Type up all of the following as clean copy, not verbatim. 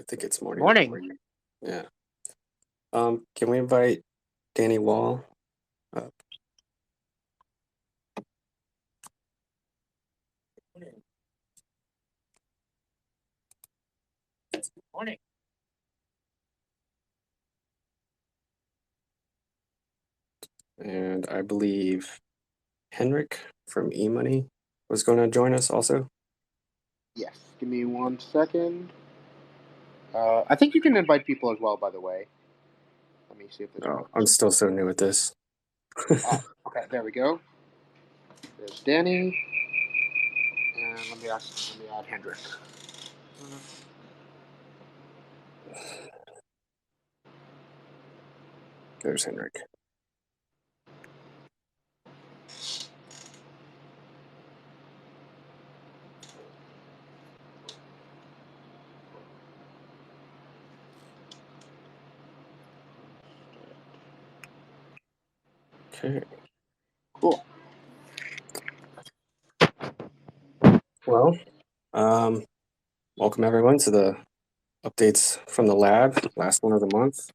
I think it's morning. Morning. Yeah. Can we invite Danny Wall up? Morning. And I believe Henrik from EMoney was going to join us also. Yes. Give me 1 second. I think you can invite people as well, by the way. Let me see if this works. I'm still so new at this. Okay, there we go. There's Danny. And let me add Hendrik. There's Henrik. Okay. Cool. Well, welcome everyone to the updates from the lab, last one of the month.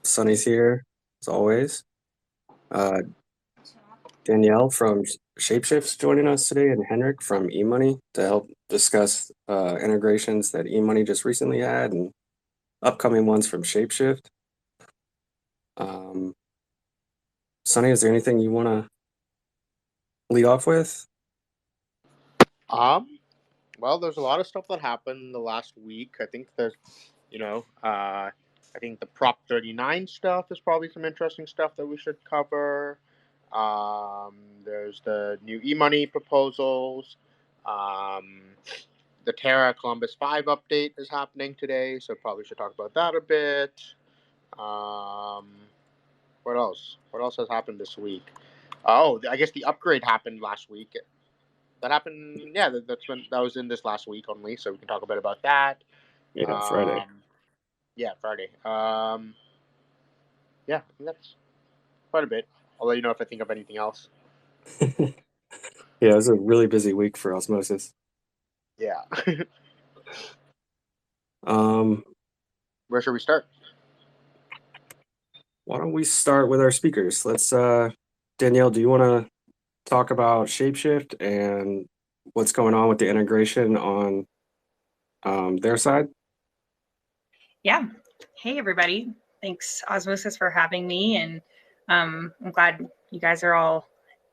Sunny's here, as always. Danielle from Shapeshift joining us today, and Henrik from EMoney to help discuss integrations that EMoney just recently had and upcoming ones from Shapeshift. Sunny, is there anything you want to lead off with? Well, there's a lot of stuff that happened in the last week. I think there's, I think the Prop 39 stuff is probably some interesting stuff that we should cover. There's the new EMoney proposals. The Terra Columbus 5 update is happening today, so probably should talk about that a bit. What else? What else has happened this week? Oh, I guess the upgrade happened last week. That happened, yeah, that was in this last week only, so we can talk a bit about that. Yeah, Friday. Yeah, Friday. Yeah, I think that's quite a bit. I'll let you know if I think of anything else. Yeah, it was a really busy week for Osmosis. Yeah. Where should we start? Why don't we start with our speakers? Let's, Danielle, do you want to talk about Shapeshift and what's going on with the integration on their side? Yeah. Hey, everybody. Thanks, Osmosis, for having me. And I'm glad you guys are all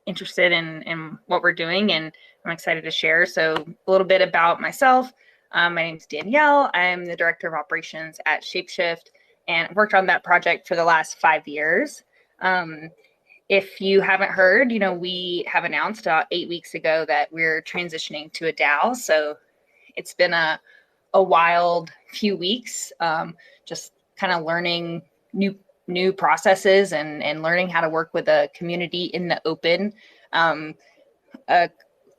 interested in what we're doing, and I'm excited to share. So a little bit about myself. My name is Danielle. I'm the Director of Operations at Shapeshift and worked on that project for the last 5 years. If you haven't heard, we have announced 8 weeks ago that we're transitioning to a DAO. So it's been a wild few weeks, just kind of learning new processes and learning how to work with a community in the open. A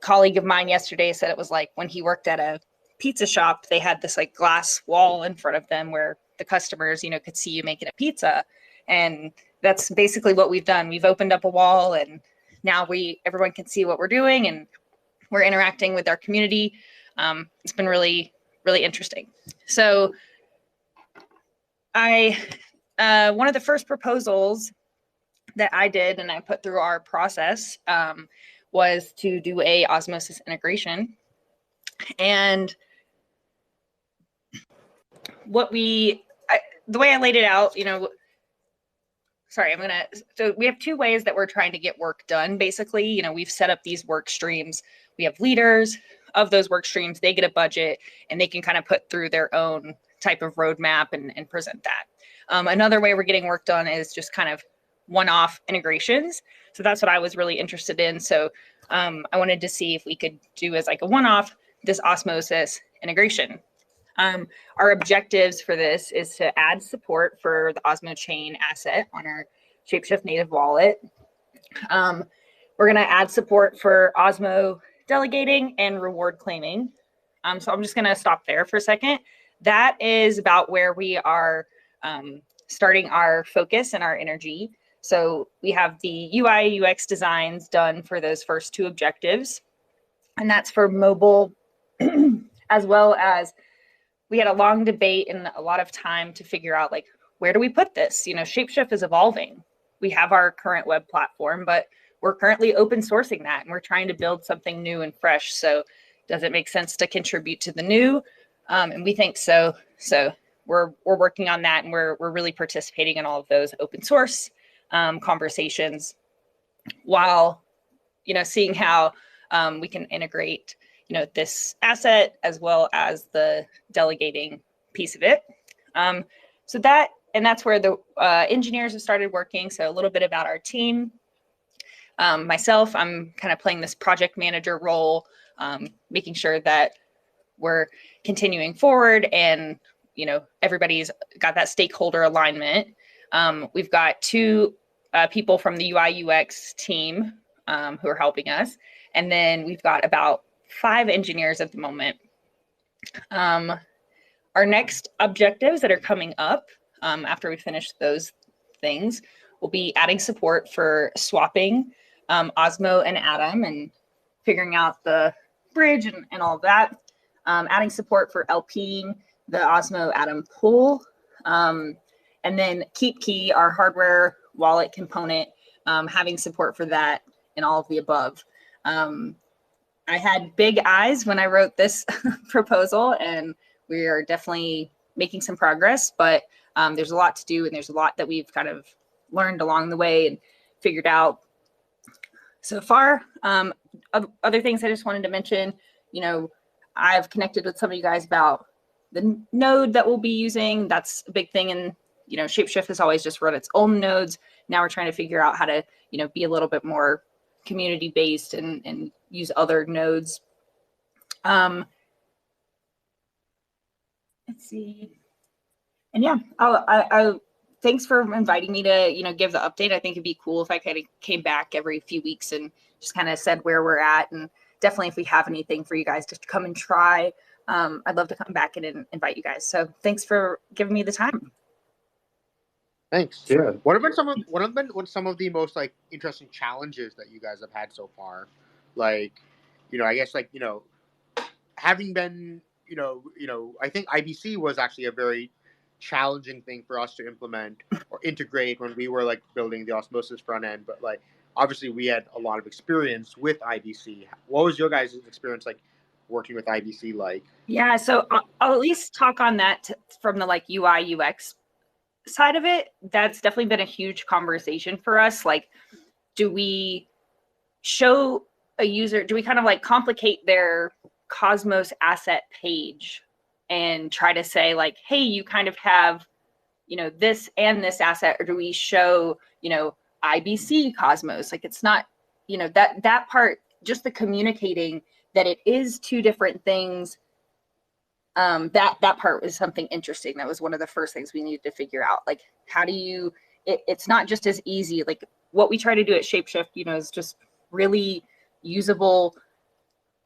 colleague of mine yesterday said it was like when he worked at a pizza shop, they had this like glass wall in front of them where the customers, could see you making a pizza. And that's basically what we've done. We've opened up a wall, and now everyone can see what we're doing, and we're interacting with our community. It's been really, really interesting. So one of the first proposals that I did and I put through our process was to do a osmosis integration. And the way I laid it out, so we have 2 ways that we're trying to get work done. Basically, we've set up these work streams. We have leaders of those work streams. They get a budget and they can kind of put through their own type of roadmap and present that. Another way we're getting work done is just kind of one-off integrations. So that's what I was really interested in. So I wanted to see if we could do as like a one-off this osmosis integration. Our objectives for this is to add support for the Osmo chain asset on our Shapeshift native wallet. We're going to add support for Osmo delegating and reward claiming. So I'm just going to stop there for a second. That is about where we are starting our focus and our energy. So we have the UI UX designs done for those first 2 objectives, and that's for mobile as well as we had a long debate and a lot of time to figure out, like, where do we put this? You know, Shapeshift is evolving. We have our current web platform, but we're currently open sourcing that, and we're trying to build something new and fresh. So does it make sense to contribute to the new? And we think so. So we're working on that, and we're really participating in all of those open source conversations, while, you know, seeing how we can integrate, you know, this asset as well as the delegating piece of it. So that's where the engineers have started working. So a little bit about our team. Myself, I'm kind of playing this project manager role, making sure that we're continuing forward, and, you know, everybody's got that stakeholder alignment. We've got two people from the UI UX team who are helping us, and then we've got about 5 engineers at the moment. Our next objectives that are coming up after we finish those things will be adding support for swapping Osmo and Atom and figuring out the bridge and all of that. Adding support for LPing the Osmo Atom pool. And then Keep Key, our hardware wallet component, having support for that and all of the above. I had big eyes when I wrote this proposal, and we are definitely making some progress, but there's a lot to do, and there's a lot that we've kind of learned along the way and figured out so far. Other things I just wanted to mention, you know, I've connected with some of you guys about the node that we'll be using. That's a big thing. And, you know, Shapeshift has always just run its own nodes. Now we're trying to figure out how to, you know, be a little bit more community based and use other nodes. Let's see. And yeah, I thanks for inviting me to, you know, give the update. I think it'd be cool if I kind of came back every few weeks and just kind of said where we're at. And definitely if we have anything for you guys to come and try, I'd love to come back and invite you guys. So thanks for giving me the time. Thanks. Yeah. What have been some of the most, like, interesting challenges that you guys have had so far? Like, you know, I guess, like, you know, having been, you know, I think IBC was actually a very challenging thing for us to implement or integrate when we were, like, building the Osmosis front end. But, like, obviously we had a lot of experience with IBC. What was your guys' experience like working with IBC like? Yeah, so I'll at least talk on that from the, like, UI UX side of it. That's definitely been a huge conversation for us. Like, do we show a user, do we kind of like complicate their Cosmos asset page and try to say, like, hey, you kind of have, you know, this and this asset, or do we show, you know, IBC Cosmos? Like, it's not, you know, that part, just the communicating that it is two different things. That part was something interesting. That was one of the first things we needed to figure out. Like, how do you, it's not just as easy. Like, what we try to do at Shapeshift, you know, is just really usable,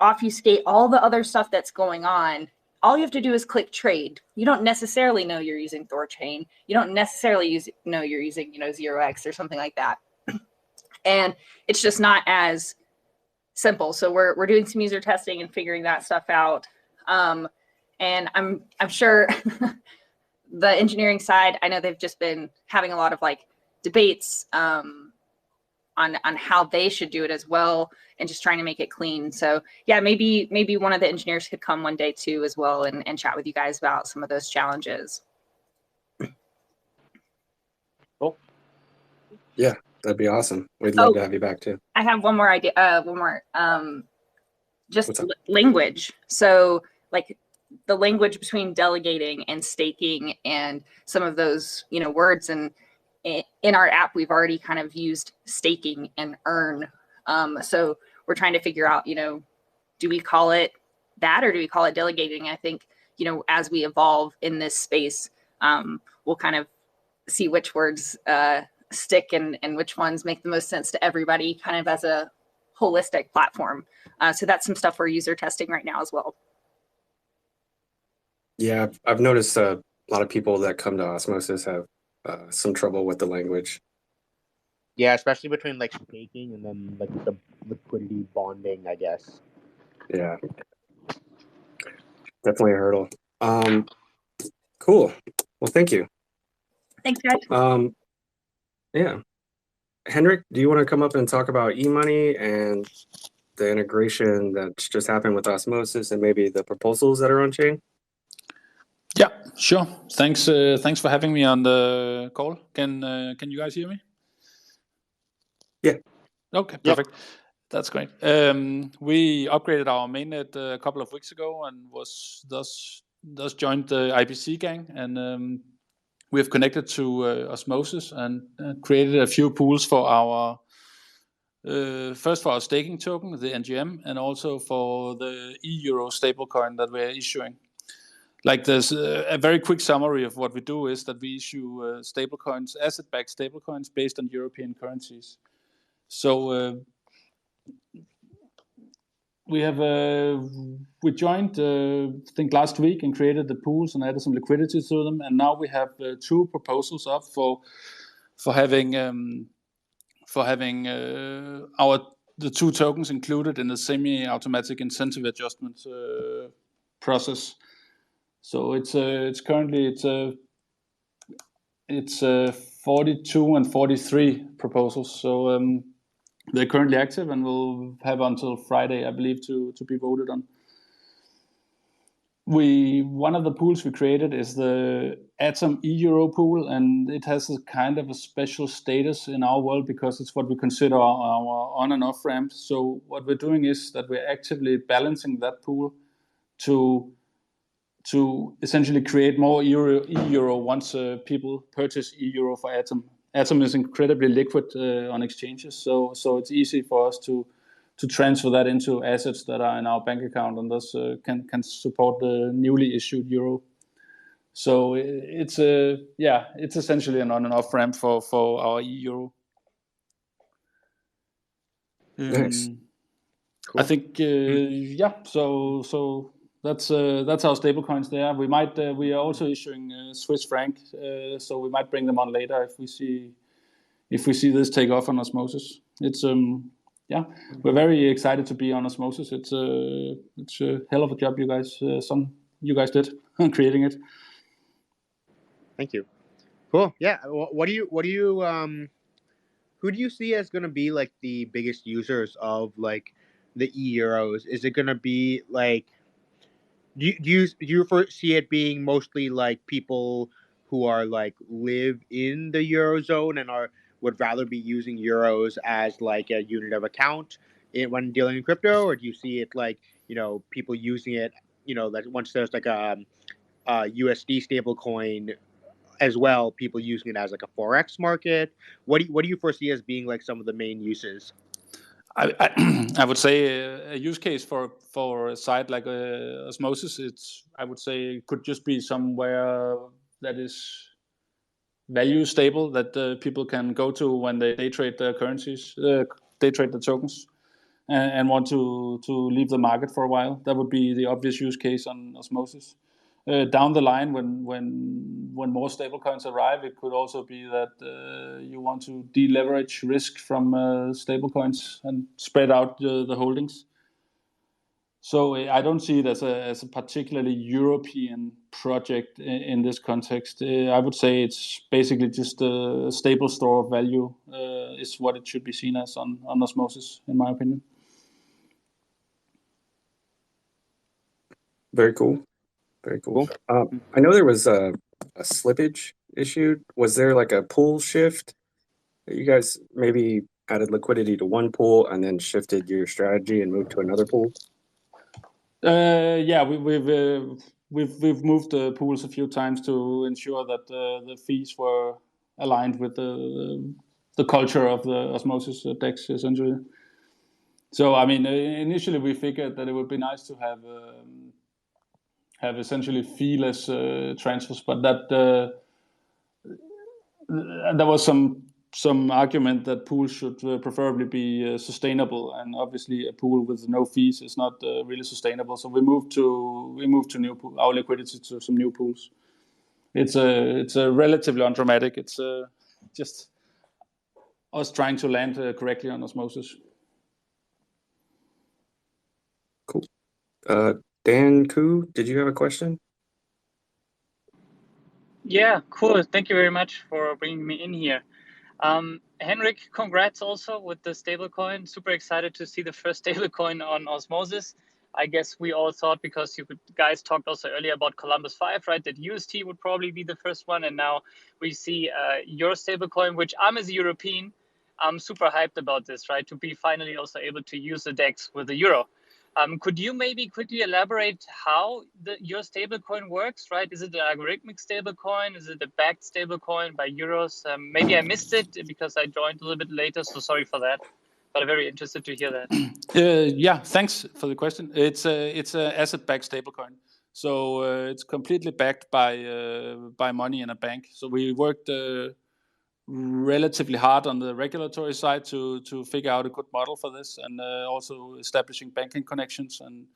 obfuscate all the other stuff that's going on. All you have to do is click trade. You don't necessarily know you're using Thorchain. You don't necessarily know you're using, you know, 0x or something like that. And it's just not as simple. So we're doing some user testing and figuring that stuff out. And I'm sure the engineering side, I know they've just been having a lot of, like, debates on how they should do it as well, and just trying to make it clean. So yeah, maybe one of the engineers could come one day too as well and chat with you guys about some of those challenges. Cool. Yeah, that'd be awesome. We'd love to have you back too. I have one more idea. Just language. So, like, the language between delegating and staking and some of those, you know, words. And in our app, we've already kind of used staking and earn. So we're trying to figure out, you know, do we call it that or do we call it delegating? I think, you know, as we evolve in this space, we'll kind of see which words stick and which ones make the most sense to everybody, kind of as a holistic platform. So that's some stuff we're user testing right now as well. Yeah, I've noticed a lot of people that come to Osmosis have some trouble with the language. Yeah, especially between, like, staking and then, like, the liquidity bonding, I guess. Yeah. definitely a hurdle. Cool. Well, thank you. Thanks, guys. Yeah. Henrik, do you want to come up and talk about EMoney and the integration that's just happened with Osmosis and maybe the proposals that are on chain? Yeah, sure. Thanks for having me on the call. Can you guys hear me? Yeah. Okay, Yep. perfect. That's great. We upgraded our mainnet a couple of weeks ago and was thus joined the IBC gang, and we have connected to Osmosis and created a few pools for our first for our staking token, the NGM, and also for the euro stablecoin that we're issuing. Like there's a very quick summary of what we do is that we issue stablecoins, asset-backed stablecoins based on European currencies. So we joined I think last week and created the pools and added some liquidity to them, and now we have two proposals up for having the two tokens included in the semi-automatic incentive adjustment process. So it's currently 42 and 43 proposals. So they're currently active and will have until Friday, I believe, to be voted on. One of the pools we created is the Atom euro pool, and it has a kind of a special status in our world because it's what we consider our on and off ramp. So what we're doing is that we're actively balancing that pool to essentially create more euro once people purchase euro for Atom. Atom is incredibly liquid on exchanges, so it's easy for us to transfer that into assets that are in our bank account and thus can support the newly issued euro. So it's essentially an on and off ramp for our euro. Nice. Cool. I think so that's our stablecoins there. We are also issuing Swiss franc, so we might bring them on later if we see this take off on Osmosis. It's we're very excited to be on Osmosis. It's a hell of a job you guys did on creating it. Thank you. Cool. Yeah. What do you who do you see as going to be like the biggest users of like the euros? Is it going to be like do you foresee it being mostly like people who are like live in the eurozone and would rather be using euros as like a unit of account when dealing in crypto, or do you see it like people using it that once there's like a USD stablecoin as well, people using it as like a forex market? What do you foresee as being like some of the main uses? I would say a use case for a site like Osmosis, I would say it could just be somewhere that is value stable that people can go to when they day trade their currencies, day trade the tokens, and want to leave the market for a while. That would be the obvious use case on Osmosis. Down the line, when more stablecoins arrive, it could also be that you want to deleverage risk from stablecoins and spread out the holdings. So I don't see it as a particularly European project in this context. I would say it's basically just a stable store of value is what it should be seen as on Osmosis, in my opinion. Very cool. Very cool. I know there was a slippage issued. Was there like a pool shift that you guys maybe added liquidity to one pool and then shifted your strategy and moved to another pool? Yeah, we've moved the pools a few times to ensure that the fees were aligned with the culture of the Osmosis DEX, essentially. So I mean, initially we figured that it would be nice to have essentially feeless transfers, but that there was some argument that pools should preferably be sustainable, and obviously a pool with no fees is not really sustainable. So we moved to new our liquidity to some new pools. It's a relatively undramatic. It's just us trying to land correctly on Osmosis. Cool. Dan Koo, did you have a question? Yeah, cool. Thank you very much for bringing me in here. Henrik, congrats also with the stablecoin. Super excited to see the first stablecoin on Osmosis. I guess we all thought, because you guys talked also earlier about Columbus 5, right, that UST would probably be the first one. And now we see your stablecoin, which I'm, as a European, I'm super hyped about this, right, to be finally also able to use the DEX with the euro. Could you maybe quickly elaborate how your stablecoin works, right? Is it an algorithmic stablecoin? Is it a backed stablecoin by euros? Maybe I missed it because I joined a little bit later, so sorry for that. But I'm very interested to hear that. Yeah, thanks for the question. It's a asset-backed stablecoin, so it's completely backed by money in a bank. So we worked relatively hard on the regulatory side to figure out a good model for this, and also establishing banking connections and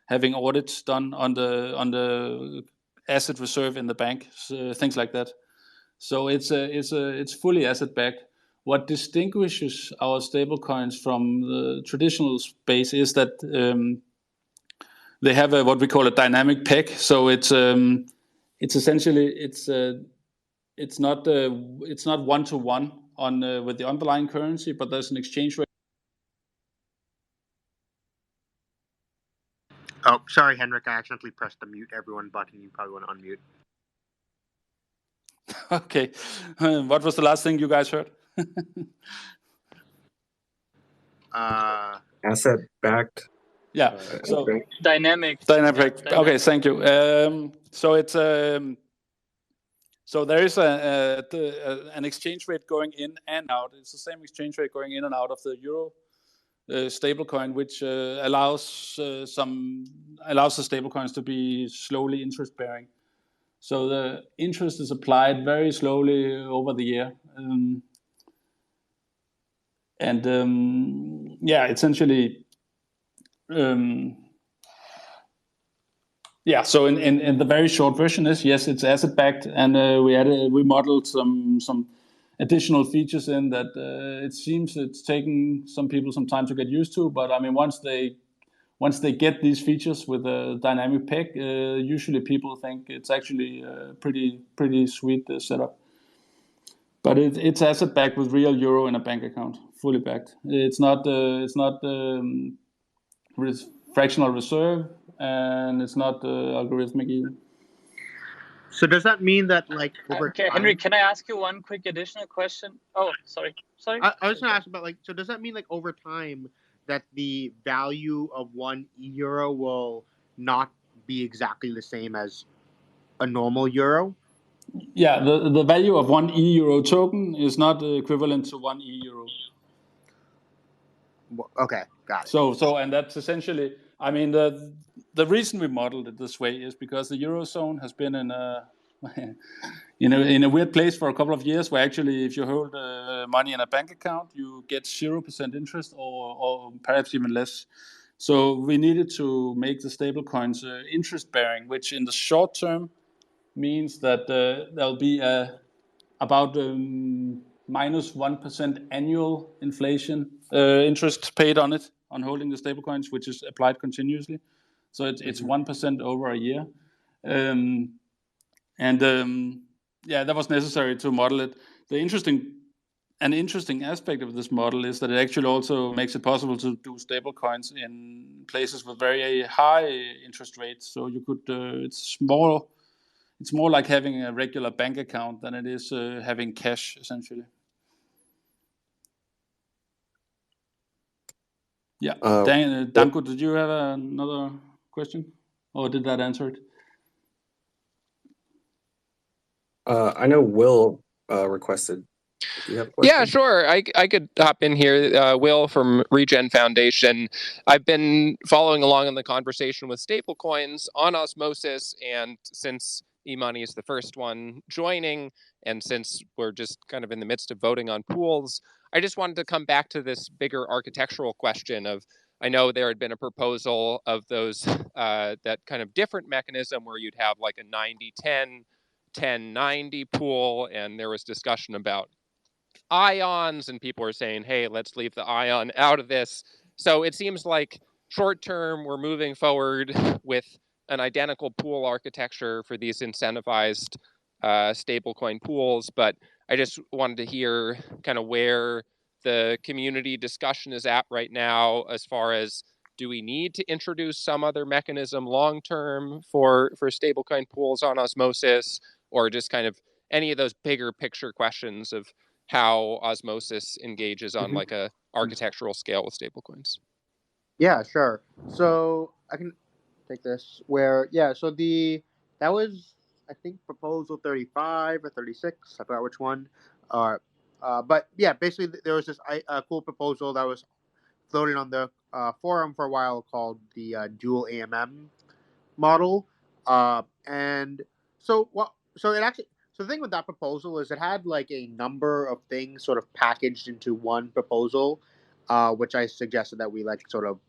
having audits done on the asset reserve in the bank, so things like that. So it's fully asset backed. What distinguishes our stablecoins from the traditional space is that they have what we call a dynamic peg. So it's essentially it's not 1-to-1 on with the underlying currency, but there's an exchange rate. Oh, sorry, Henrik. I accidentally pressed the mute everyone button. You probably want to unmute. Okay. What was the last thing you guys heard? Asset backed. Yeah. So dynamic. Dynamic. Yeah, Okay, thank you. So it's so there is an exchange rate going in and out. It's the same exchange rate going in and out of the euro stablecoin, which allows the stablecoins to be slowly interest bearing. So the interest is applied very slowly over the year, yeah, essentially. Yeah, so in the very short version is, yes, it's asset backed, and we modeled some additional features in that it seems it's taking some people some time to get used to, but I mean once they get these features with a dynamic peg, usually people think it's actually a pretty sweet setup. But it's asset backed with real euro in a bank account, fully backed. It's not fractional reserve, and it's not algorithmic either. So does that mean that, like, over okay, time... Henrik, can I ask you one quick additional question? Oh, sorry. I was going to ask about, like, so does that mean, like, over time that the value of one euro will not be exactly the same as a normal euro? Yeah, the value of one euro token is not equivalent to one euro. Okay, got it. So and that's essentially, I mean, the reason we modeled it this way is because the Eurozone has been in a in a weird place for a couple of years, where actually if you hold money in a bank account, you get 0% interest or perhaps even less. So we needed to make the stablecoins interest bearing, which in the short term means that there'll be about minus 1% annual inflation interest paid on it, on holding the stablecoins, which is applied continuously. So it's 1% over a year. Yeah, that was necessary to model it. An interesting aspect of this model is that it actually also makes it possible to do stablecoins in places with very high interest rates. So you could, it's more like having a regular bank account than it is having cash, essentially. Yeah, Danko, did you have another question, or did that answer it? I know Will requested. Do you have a question? Yeah, sure. I could hop in here. Will from Regen Foundation. I've been following along in the conversation with stablecoins on Osmosis, and since EMoney is the first one joining, and since we're just kind of in the midst of voting on pools, I just wanted to come back to this bigger architectural question of, I know there had been a proposal of those, that kind of different mechanism where you'd have like a 90-10, 10-90 pool, and there was discussion about ions, and people are saying, hey, let's leave the ion out of this. So it seems like short term, we're moving forward with an identical pool architecture for these incentivized stablecoin pools. But I just wanted to hear kind of where the community discussion is at right now as far as, do we need to introduce some other mechanism long term for stablecoin pools on Osmosis, or just kind of any of those bigger picture questions of how Osmosis engages on like a architectural scale with stablecoins? Yeah, sure. So I can take this so that was, I think, proposal 35 or 36. I forgot which one. But yeah, basically there was this cool proposal that was floating on the forum for a while called the dual EMM model. And so what? So it actually. So the thing with that proposal is it had like a number of things sort of packaged into one proposal, which I suggested that we like sort of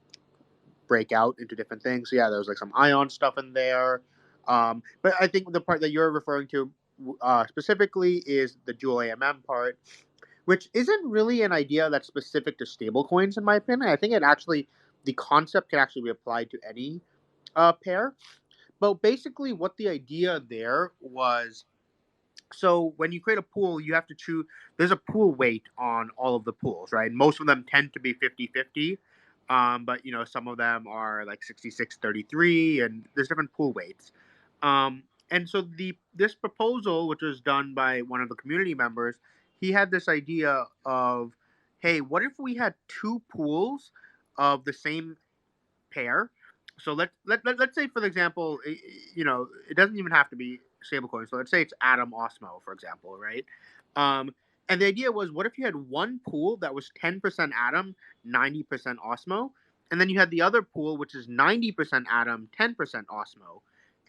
break out into different things. So yeah, there was like some ion stuff in there. But I think the part that you're referring to specifically is the dual AMM part, which isn't really an idea that's specific to stablecoins, in my opinion. I think the concept can actually be applied to any pair. But basically, what the idea there was, so when you create a pool, you have to choose. There's a pool weight on all of the pools, right? Most of them tend to be 50-50. But some of them are like 66-33, and there's different pool weights. And so this proposal, which was done by one of the community members, he had this idea of, hey, what if we had two pools of the same pair? So let's say, for example, it doesn't even have to be stablecoin. So let's say it's Atom Osmo, for example, right? And the idea was, what if you had one pool that was 10% Atom, 90% Osmo, and then you had the other pool which is 90% Atom, 10% Osmo,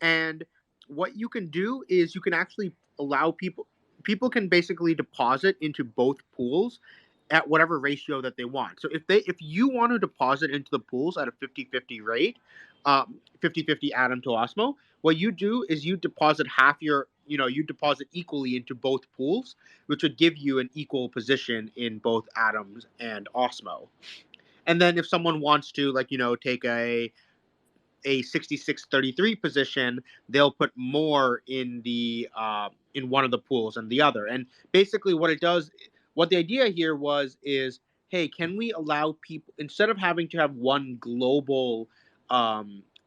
and what you can do is you can actually allow people can basically deposit into both pools at whatever ratio that they want. So if you want to deposit into the pools at a 50-50 rate, 50-50 Atom to Osmo, what you do is you deposit you deposit equally into both pools, which would give you an equal position in both Atoms and Osmo. And then if someone wants to, take a 66-33 position, they'll put more in one of the pools and the other. And basically what the idea here is, hey, can we allow people, instead of having to have one global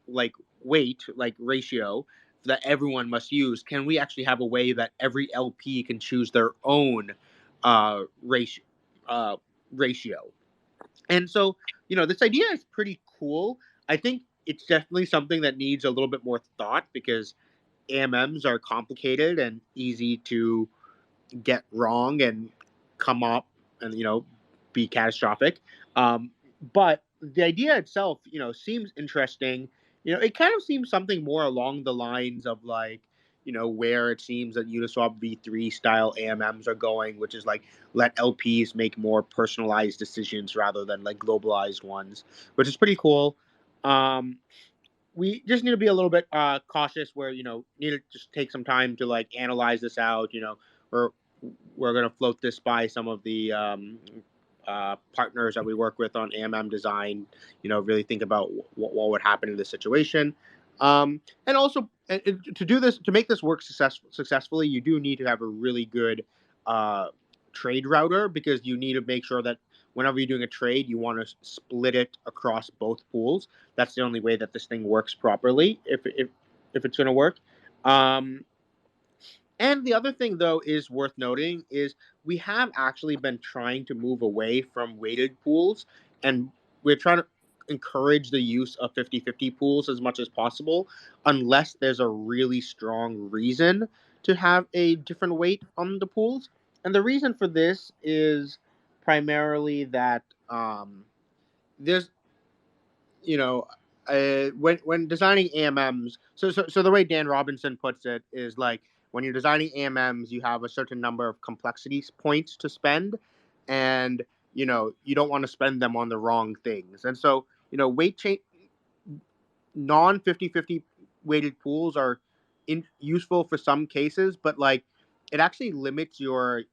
like weight, like ratio that everyone must use, can we actually have a way that every LP can choose their own ratio? And so, this idea is pretty cool. I think it's definitely something that needs a little bit more thought, because EMMs are complicated and easy to get wrong and come up and, be catastrophic. But the idea itself, seems interesting. It kind of seems something more along the lines of like, where it seems that Uniswap v3 style AMMs are going, which is like, let LPs make more personalized decisions rather than like globalized ones, which is pretty cool. We just need to be a little bit cautious, where need to just take some time to like analyze this out. We're going to float this by some of the partners that we work with on AMM design, really think about what would happen in this situation. And also, to make this work successfully, you do need to have a really good trade router, because you need to make sure that whenever you're doing a trade, you want to split it across both pools. That's the only way that this thing works properly, if it's going to work. And the other thing, though, is worth noting is we have actually been trying to move away from weighted pools, and we're trying to encourage the use of 50-50 pools as much as possible, unless there's a really strong reason to have a different weight on the pools. And the reason for this is primarily that there's when designing AMMs, so the way Dan Robinson puts it is like, when you're designing AMMs, you have a certain number of complexity points to spend, and you don't want to spend them on the wrong things. And so weight chain non 50-50 weighted pools are useful for some cases, but like it actually limits your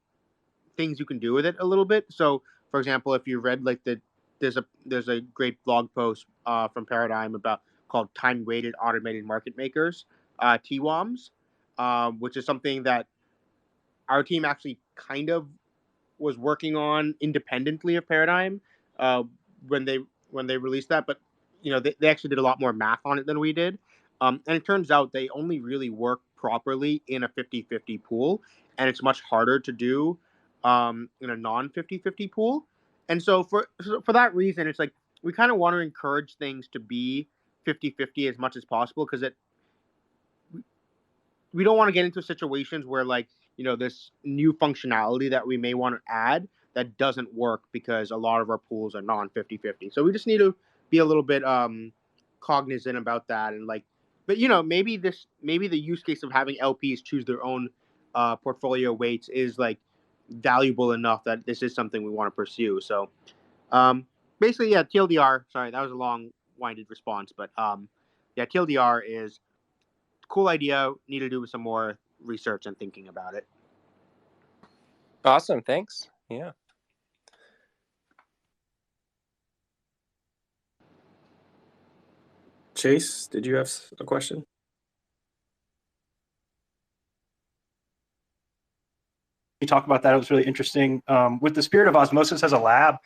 things you can do with it a little bit. So, for example, if you read like the there's a great blog post from Paradigm called time weighted automated market makers, TWAMs, which is something that our team actually kind of was working on independently of Paradigm when they released that, but they actually did a lot more math on it than we did, and it turns out they only really work properly in a 50-50 pool, and it's much harder to do in a non 50-50 pool. And so for that reason, it's like we kind of want to encourage things to be 50-50 as much as possible, because we don't want to get into situations where this new functionality that we may want to add that doesn't work because a lot of our pools are non 50-50. So we just need to be a little bit cognizant about that, and but maybe the use case of having LPs choose their own portfolio weights is valuable enough that this is something we want to pursue. So basically, yeah, TLDR. Sorry, that was a long-winded response, but yeah, TLDR is cool idea. Need to do some more research and thinking about it. Awesome. Thanks. Yeah. Chase, did you have a question? You talk about that. It was really interesting. With the spirit of Osmosis as a lab,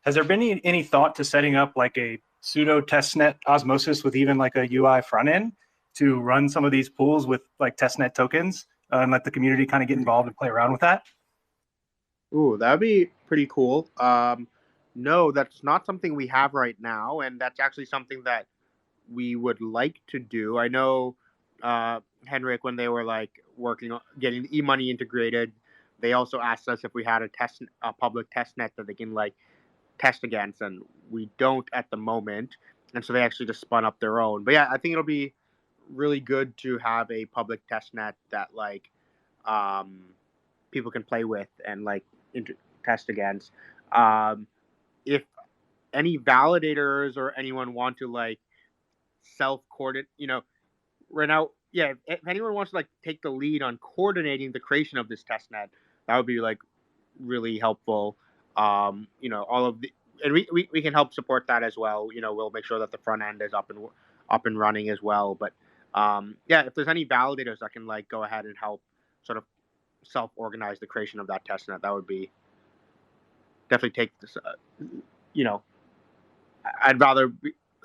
has there been any thought to setting up like a pseudo-testnet Osmosis with even like a UI front end to run some of these pools with like testnet tokens and let the community kind of get involved and play around with that? Ooh, that'd be pretty cool. No, that's not something we have right now, and that's actually something that we would like to do. I know Henrik, when they were working on getting EMoney integrated, they also asked us if we had a public test net that they can test against, and we don't at the moment. And so they actually just spun up their own. But yeah, I think it'll be really good to have a public test net that people can play with and test against. If any validators or anyone want to self-coordinate, right now, yeah, if anyone wants to take the lead on coordinating the creation of this test net, that would be really helpful. All of the, and we can help support that as well. We'll make sure that the front end is up and running as well. But yeah, if there's any validators that can go ahead and help sort of self-organize the creation of that testnet, that would be definitely take this. I'd rather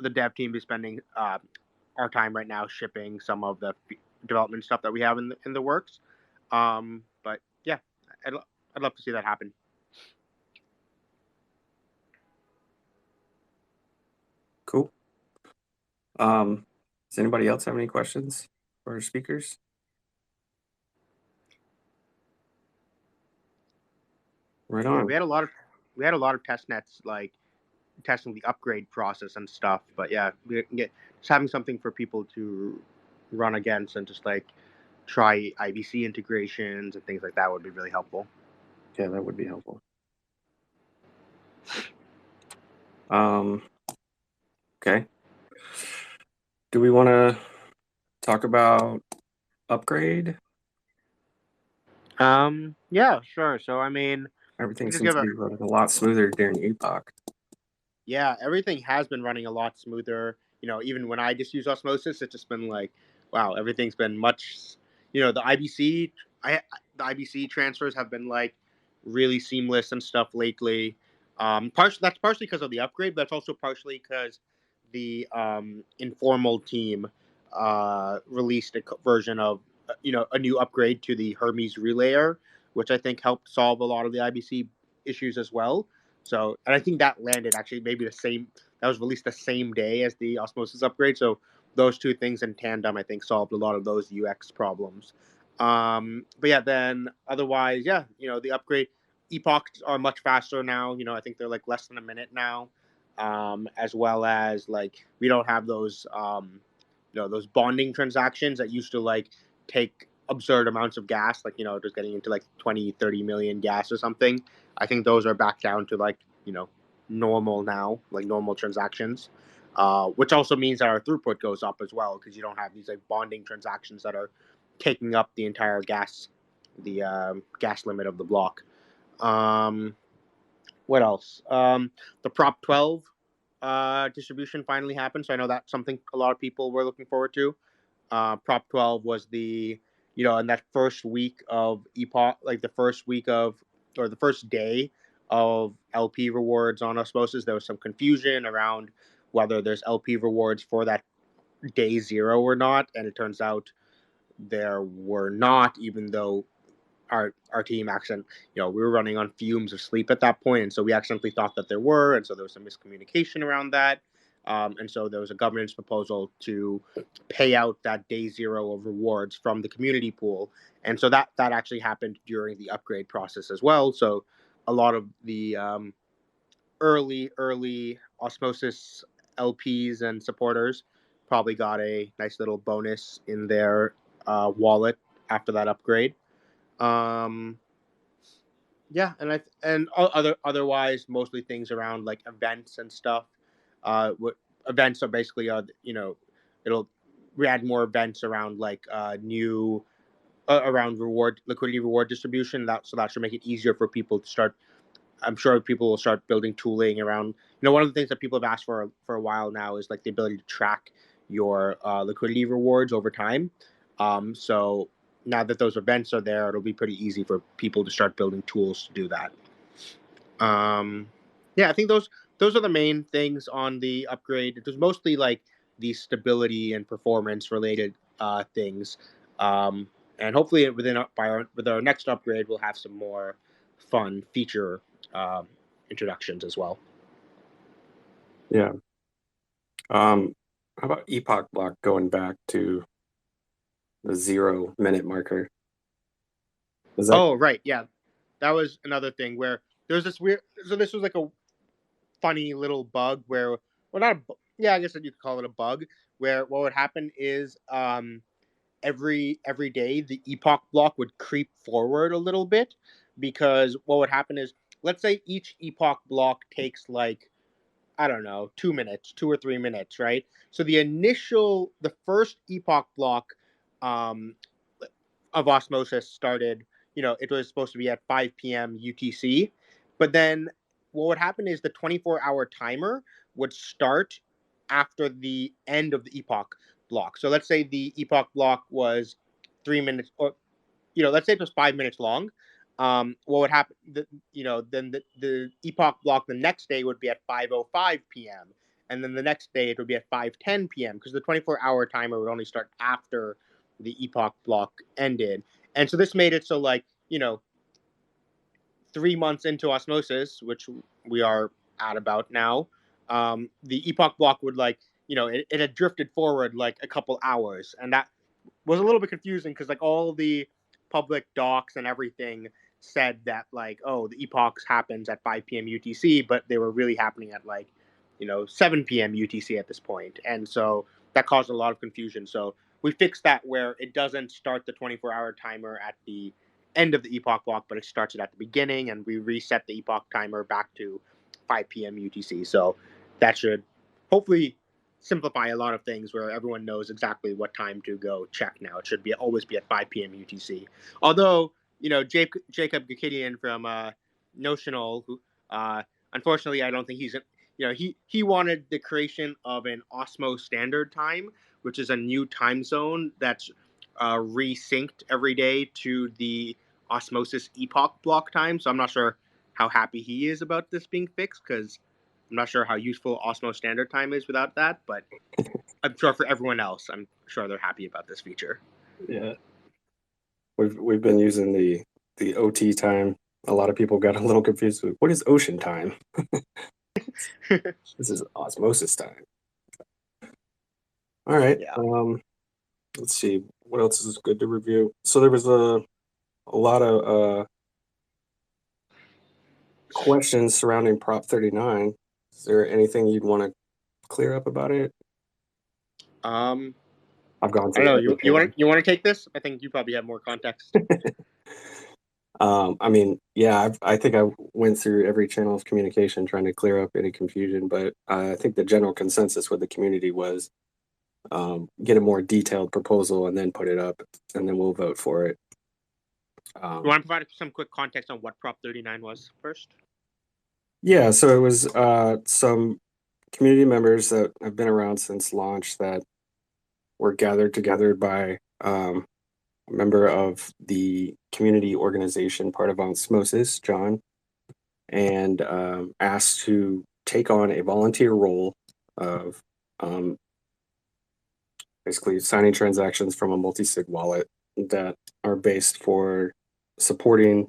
the dev team be spending our time right now shipping some of the development stuff that we have in the works. But yeah, I'd love to see that happen. Cool. Does anybody else have any questions for our speakers? Right on. We had a lot of test nets testing the upgrade process and stuff. But yeah, we can just having something for people to run against and just try IBC integrations and things like that would be really helpful. Yeah, that would be helpful. Okay. Do we want to talk about upgrade? Yeah, sure. So I mean, everything seems to be running a lot smoother during Epoch. Yeah, everything has been running a lot smoother. Even when I just use Osmosis, it's just been wow, everything's been much. The IBC transfers have been really seamless and stuff lately. That's partially because of the upgrade, but that's also partially because the informal team released a version of a new upgrade to the Hermes relayer, which I think helped solve a lot of the IBC issues as well. So, and I think that landed actually maybe that was released the same day as the Osmosis upgrade. So those two things in tandem, I think, solved a lot of those UX problems. But yeah, then otherwise, yeah, the upgrade epochs are much faster now. I think they're less than a minute now. As well as we don't have those those bonding transactions that used to take absurd amounts of gas, just getting into 20-30 million gas or something. I think those are back down to normal now, normal transactions, which also means that our throughput goes up as well because you don't have these bonding transactions that are taking up the entire gas limit of the block. what else? The Prop 12 distribution finally happened, so I know that's something a lot of people were looking forward to. Prop 12 was the, in that first week of Epoch, like the first week of, or the first day of LP rewards on Osmosis. There was some confusion around whether there's LP rewards for that day 0 or not, and it turns out there were not, even though our team we were running on fumes of sleep at that point, and so we accidentally thought that there were, and so there was some miscommunication around that. And so there was a governance proposal to pay out that day 0 of rewards from the community pool, and so that actually happened during the upgrade process as well. So a lot of the early Osmosis LPs and supporters probably got a nice little bonus in their wallet after that upgrade. Yeah, and otherwise mostly things around like events and stuff. What events are basically we add more events around like new around liquidity reward distribution. That should make it easier for people to start. I'm sure people will start building tooling around. One of the things that people have asked for a while now is like the ability to track your liquidity rewards over time. So now that those events are there, it'll be pretty easy for people to start building tools to do that. Yeah, I think those are the main things on the upgrade. It was mostly like the stability and performance related things. And hopefully with our next upgrade, we'll have some more fun feature introductions as well. Yeah. How about Epoch block going back to the 0 minute marker? Oh, right. Yeah. That was another thing where there's this weird, so this was like a funny little bug where, well, not a, I guess you could call it a bug, where what would happen is every day the Epoch block would creep forward a little bit, because what would happen is, let's say each Epoch block takes like, I don't know, 2 minutes, 2 or 3 minutes, right? So the first Epoch block of Osmosis started, it was supposed to be at 5 p.m. UTC, but then what would happen is the 24-hour timer would start after the end of the Epoch block. So let's say the Epoch block was 3 minutes, or let's say it was 5 minutes long. What would happen? Then the Epoch block the next day would be at 5:05 p.m. and then the next day it would be at 5:10 p.m. because the 24-hour timer would only start after the Epoch block ended. And so this made it so, like, 3 months into Osmosis, which we are at about now, the Epoch block would, like, it had drifted forward like a couple hours, and that was a little bit confusing because, like, all the public docs and everything said that, like, oh, the epochs happens at 5 p.m. UTC, but they were really happening at, like, 7 p.m. UTC at this point. And so that caused a lot of confusion. So we fixed that where it doesn't start the 24-hour timer at the end of the epoch block, but it starts it at the beginning, and we reset the epoch timer back to 5 p.m. UTC. So that should hopefully simplify a lot of things where everyone knows exactly what time to go check now. It should always be at 5 p.m. UTC. Although, Jacob Gakidian from Notional, who unfortunately I don't think he's he wanted the creation of an Osmo Standard Time, which is a new time zone that's resynced every day to the Osmosis Epoch block time. So I'm not sure how happy he is about this being fixed, because I'm not sure how useful Osmo Standard Time is without that, but I'm sure for everyone else, I'm sure they're happy about this feature. Yeah. We've been using the OT time. A lot of people got a little confused with, what is ocean time? This is Osmosis time. All right. Yeah. Let's see. What else is good to review? So there was a lot of questions surrounding Prop 39. Is there anything you'd want to clear up about it? I've gone I through. don't know. You want to take this? I think you probably have more context. I mean, yeah, I think I went through every channel of communication trying to clear up any confusion, but I think the general consensus with the community was get a more detailed proposal and then put it up, and then we'll vote for it. You want to provide some quick context on what Prop 39 was first? Yeah, so it was some community members that have been around since launch that were gathered together by a member of the community organization part of Osmosis, John, and asked to take on a volunteer role of basically signing transactions from a multi-sig wallet that are based for supporting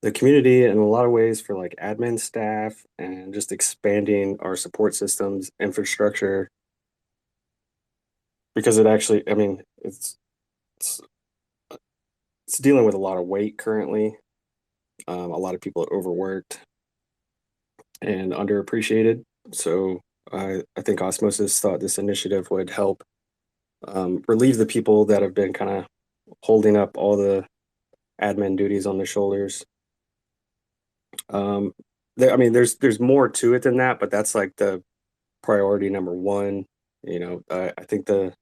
the community in a lot of ways for like admin staff and just expanding our support systems infrastructure, because it actually, I mean, it's dealing with a lot of weight currently. A lot of people are overworked and underappreciated. So I think Osmosis thought this initiative would help relieve the people that have been kind of holding up all the admin duties on their shoulders. I mean, there's more to it than that, but that's like the priority number one. You know, I think the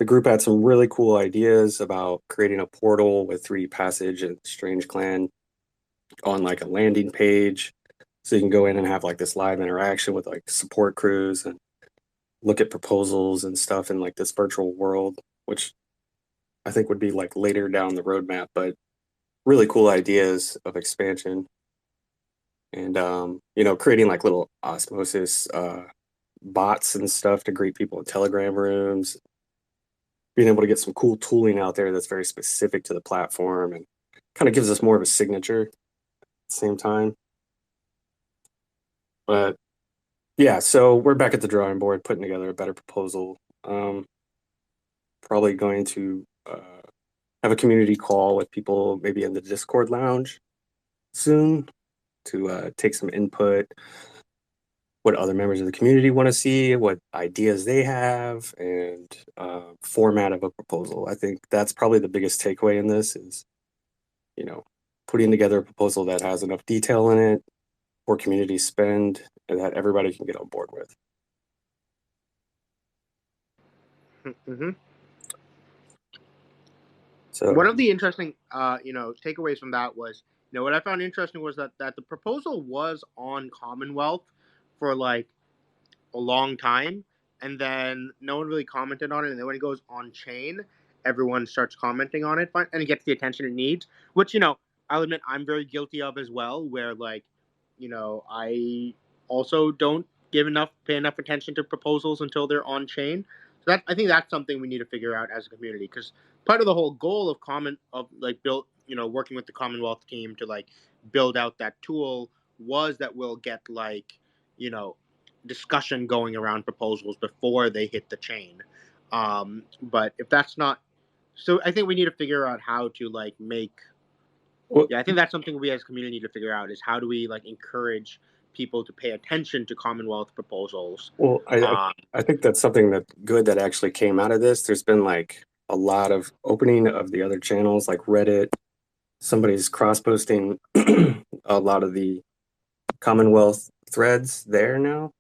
group had some really cool ideas about creating a portal with 3D Passage and Strange Clan on like a landing page, so you can go in and have like this live interaction with like support crews and look at proposals and stuff in like this virtual world, which I think would be like later down the roadmap, but really cool ideas of expansion. And you know, creating like little Osmosis bots and stuff to greet people in Telegram rooms, being able to get some cool tooling out there that's very specific to the platform and kind of gives us more of a signature at the same time. But yeah, so we're back at the drawing board, putting together a better proposal. Probably going to have a community call with people maybe in the Discord lounge soon to take some input, what other members of the community want to see, what ideas they have, and format of a proposal. I think that's probably the biggest takeaway in this is, you know, putting together a proposal that has enough detail in it for community spend and that everybody can get on board with. Mm-hmm. So one of the interesting, takeaways from that was, what I found interesting was that the proposal was on Commonwealth for like a long time, and then no one really commented on it, and then when it goes on chain, everyone starts commenting on it, and it gets the attention it needs. Which I'll admit I'm very guilty of as well, where like, I also don't pay enough attention to proposals until they're on chain. So I think that's something we need to figure out as a community, because part of the whole goal of working with the Commonwealth team to like build out that tool was that we'll get like, discussion going around proposals before they hit the chain. But if that's not, so I think we need to figure out how to like make. well, Yeah, I think that's something we as a community need to figure out, is how do we like encourage people to pay attention to Commonwealth proposals. Well, I think that's something that good that actually came out of this. There's been like a lot of opening of the other channels like Reddit. Somebody's cross-posting a lot of the Commonwealth threads there now.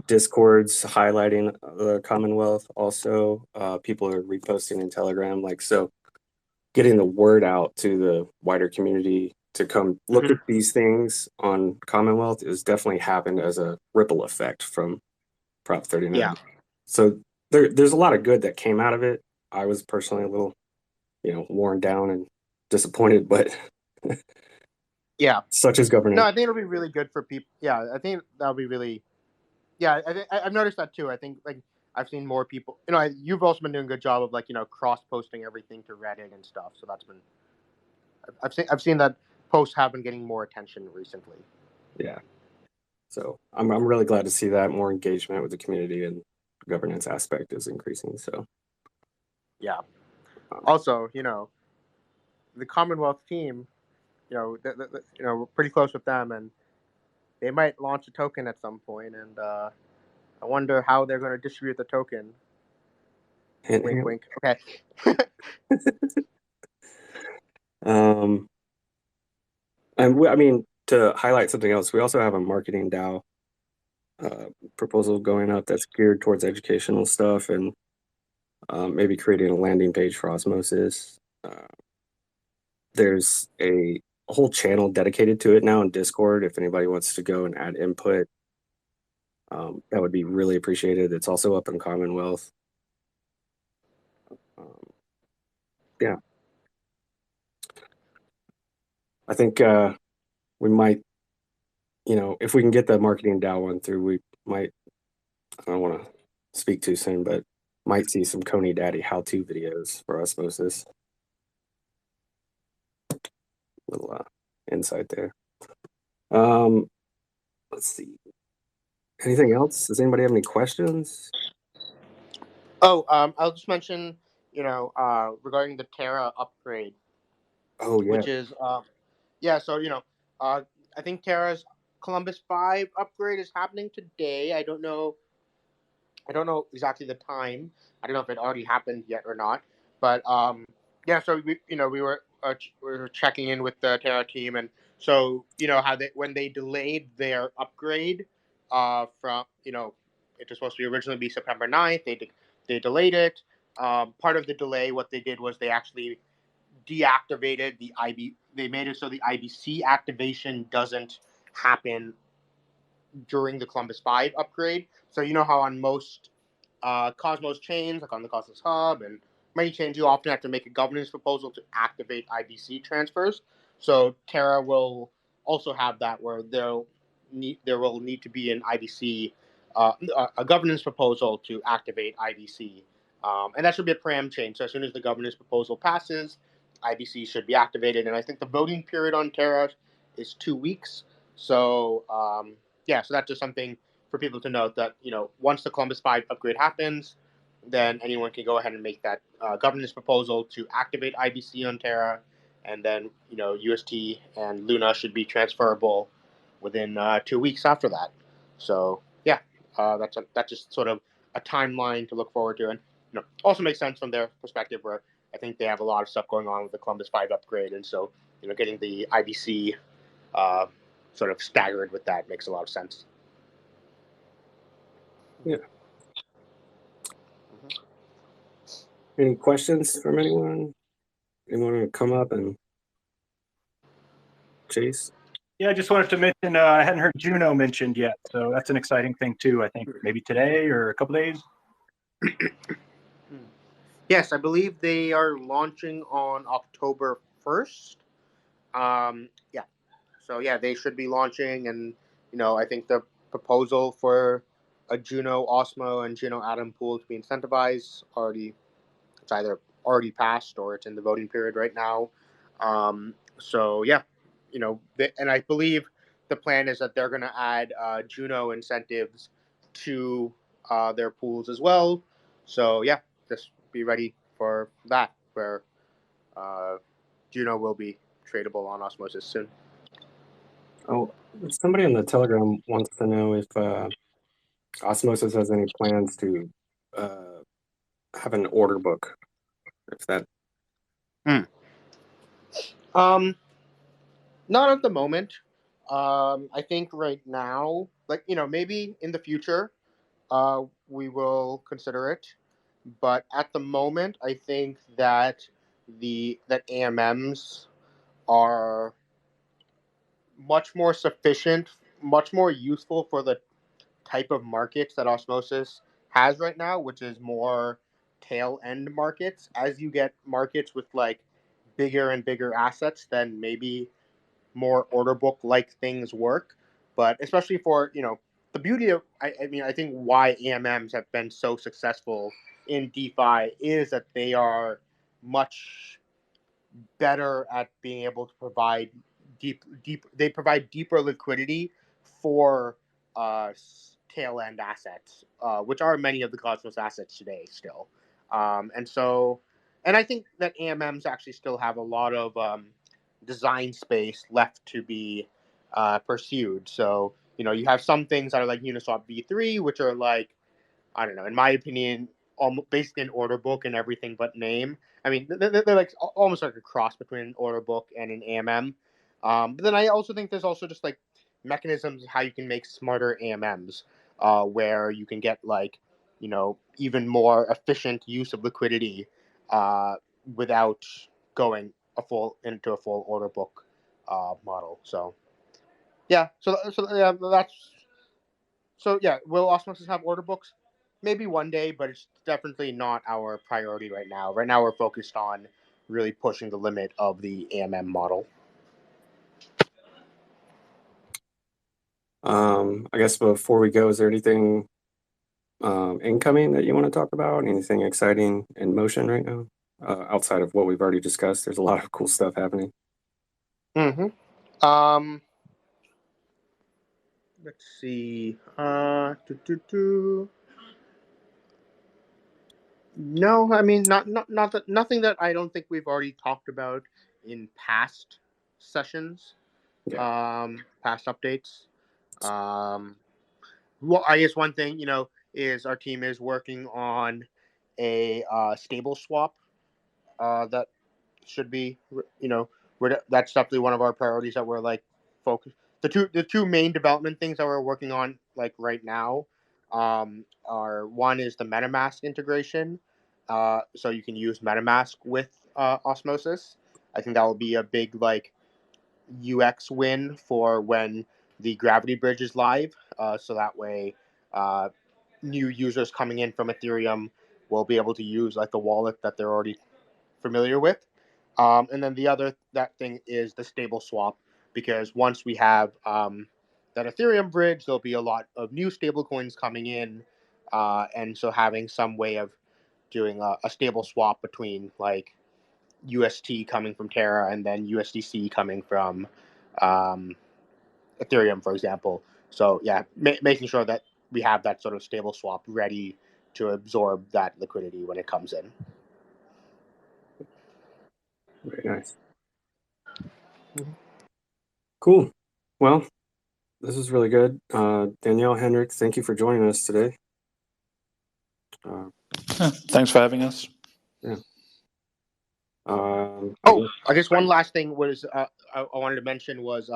Discord's highlighting the Commonwealth also. People are reposting in Telegram. Like, so getting the word out to the wider community to come look at these things on Commonwealth is definitely happened as a ripple effect from Prop 39. Yeah. So there's a lot of good that came out of it. I was personally a little, worn down and disappointed, but yeah, such is governance. No, I think it'll be really good for people. Yeah, I think that'll be really. Yeah, I've noticed that too. I think like I've seen more people. You've also been doing a good job of like cross posting everything to Reddit and stuff. So that's been. I've seen that posts have been getting more attention recently. Yeah. So I'm really glad to see that more engagement with the community and governance aspect is increasing. So yeah. Also, the Commonwealth team, we're pretty close with them, and they might launch a token at some point, and I wonder how they're going to distribute the token. Hint, wink, hint. wink. Okay. And I mean, to highlight something else, we also have a marketing DAO proposal going up that's geared towards educational stuff and maybe creating a landing page for Osmosis. There's a whole channel dedicated to it now in Discord. If anybody wants to go and add input, that would be really appreciated. It's also up in Commonwealth. Yeah. I think we might, if we can get the marketing DAO one through, we might, I don't want to speak too soon, but might see some Coney Daddy how-to videos for Osmosis. Little insight there. Let's see. Anything else? Does anybody have any questions? Oh, I'll just mention, regarding the Terra upgrade. Oh, yeah. Which is, so, I think Terra's Columbus 5 upgrade is happening today. I don't know exactly the time. I don't know if it already happened yet or not. But, so we were checking in with the Terra team, and so, how when they delayed their upgrade, from, it was supposed to originally be September 9th, they delayed it. Part of the delay, what they did was they actually deactivated the IB. They made it so the IBC activation doesn't happen during the Columbus 5 upgrade. So you know how on most Cosmos chains, like on the Cosmos Hub and many chains, you often have to make a governance proposal to activate IBC transfers. So Terra will also have that, where there will need to be an IBC, a governance proposal to activate IBC. And that should be a param chain. So as soon as the governance proposal passes, IBC should be activated. And I think the voting period on Terra is 2 weeks. So so that's just something for people to note, that once the Columbus 5 upgrade happens, then anyone can go ahead and make that governance proposal to activate IBC on Terra, and then UST and Luna should be transferable within 2 weeks after that. So that's just sort of a timeline to look forward to, and also makes sense from their perspective, where I think they have a lot of stuff going on with the Columbus 5 upgrade, and so getting the IBC sort of staggered with that makes a lot of sense. Yeah. Any questions from anyone? Anyone want to come up and Chase? Yeah, I just wanted to mention, I hadn't heard Juno mentioned yet, so that's an exciting thing too. I think maybe today or a couple days. Yes, I believe they are launching on October 1st. So they should be launching, and I think the proposal for a Juno Osmo and Juno Atom pool to be incentivized it's either already passed or it's in the voting period right now. And I believe the plan is that they're going to add Juno incentives to their pools as well. So just be ready for that, where Juno will be tradable on Osmosis soon. Oh, somebody in the Telegram wants to know if Osmosis has any plans to have an order book. If that. Not at the moment. I think right now, maybe in the future, we will consider it. But at the moment, I think that that EMMs are much more sufficient, much more useful for the type of markets that Osmosis has right now, which is more tail end markets. As you get markets with bigger and bigger assets, then maybe more order book like things work. But especially for the beauty of, I think why EMMs have been so successful in DeFi is that they are much better at being able to provide they provide deeper liquidity for tail end assets, which are many of the Cosmos assets today still. And I think that EMMs actually still have a lot of design space left to be pursued. So you have some things that are like Uniswap V3, which are I don't know, in my opinion, basically an order book and everything but name. I mean, they're like almost like a cross between an order book and an AMM. But then I also think there's also just mechanisms how you can make smarter AMMs, where you can get even more efficient use of liquidity without going into a full order book model. So yeah, will Osmosis have order books? Maybe one day, but it's definitely not our priority right now. Right now, we're focused on really pushing the limit of the EMM model. I guess before we go, is there anything incoming that you want to talk about? Anything exciting in motion right now? Outside of what we've already discussed, there's a lot of cool stuff happening. Mm-hmm. Let's see. No, I mean nothing that I don't think we've already talked about in past sessions. Yeah. Past updates. Well, I guess one thing is our team is working on a stable swap that should be that's definitely one of our priorities that we're like focused. The two main development things that we're working on like right now are one is the MetaMask integration, so you can use MetaMask with Osmosis. I think that will be a big like UX win for when the Gravity Bridge is live. So that way, new users coming in from Ethereum will be able to use like the wallet that they're already familiar with. And then the other that thing is the stable swap, because once we have that Ethereum bridge, there'll be a lot of new stable coins coming in, and so having some way of doing a stable swap between like UST coming from Terra and then USDC coming from Ethereum, for example. So yeah, making sure that we have that sort of stable swap ready to absorb that liquidity when it comes in. Very nice. Cool. Well, this is really good. Danielle, Henrik, thank you for joining us today. Thanks for having us. Yeah. I guess one last thing was I wanted to mention was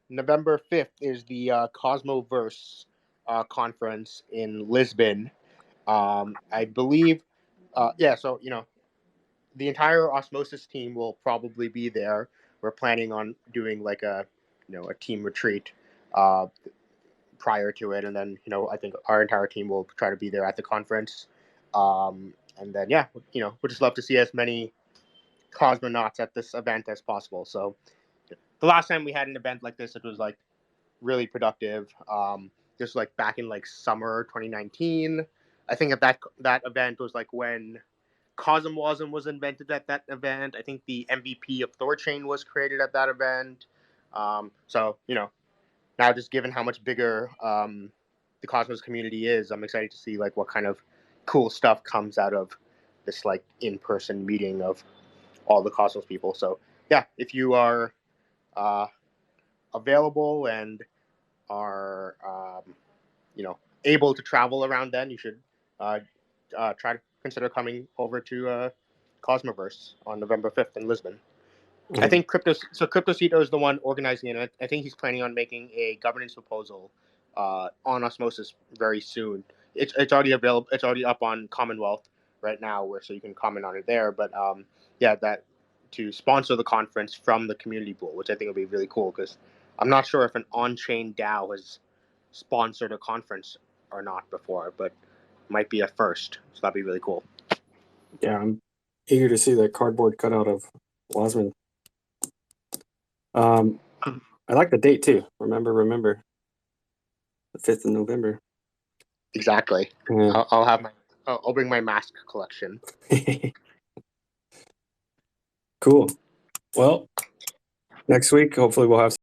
November 5th is the Cosmoverse conference in Lisbon. I believe, so the entire Osmosis team will probably be there. We're planning on doing like a team retreat prior to it, and then I think our entire team will try to be there at the conference. And then we'd just love to see as many cosmonauts at this event as possible. So the last time we had an event like this, it was like really productive. Just like back in like summer 2019, I think at that event was like when Cosmwasm was invented at that event. I think the MVP of Thorchain was created at that event. So now just given how much bigger the Cosmos community is, I'm excited to see like what kind of cool stuff comes out of this like in-person meeting of all the Cosmos people. So yeah, if you are available and are able to travel around, then you should try to consider coming over to Cosmoverse on November 5th in Lisbon. I think CryptoCito is the one organizing it. I think he's planning on making a governance proposal on Osmosis very soon. It's already available. It's already up on Commonwealth right now, so you can comment on it there. But that to sponsor the conference from the community pool, which I think would be really cool, because I'm not sure if an on-chain DAO has sponsored a conference or not before, but might be a first. So that'd be really cool. Yeah, I'm eager to see that cardboard cutout of Wasman. I like the date too. Remember, the 5th of November. Exactly. Yeah. I'll bring my mask collection. Cool. Well, next week hopefully we'll have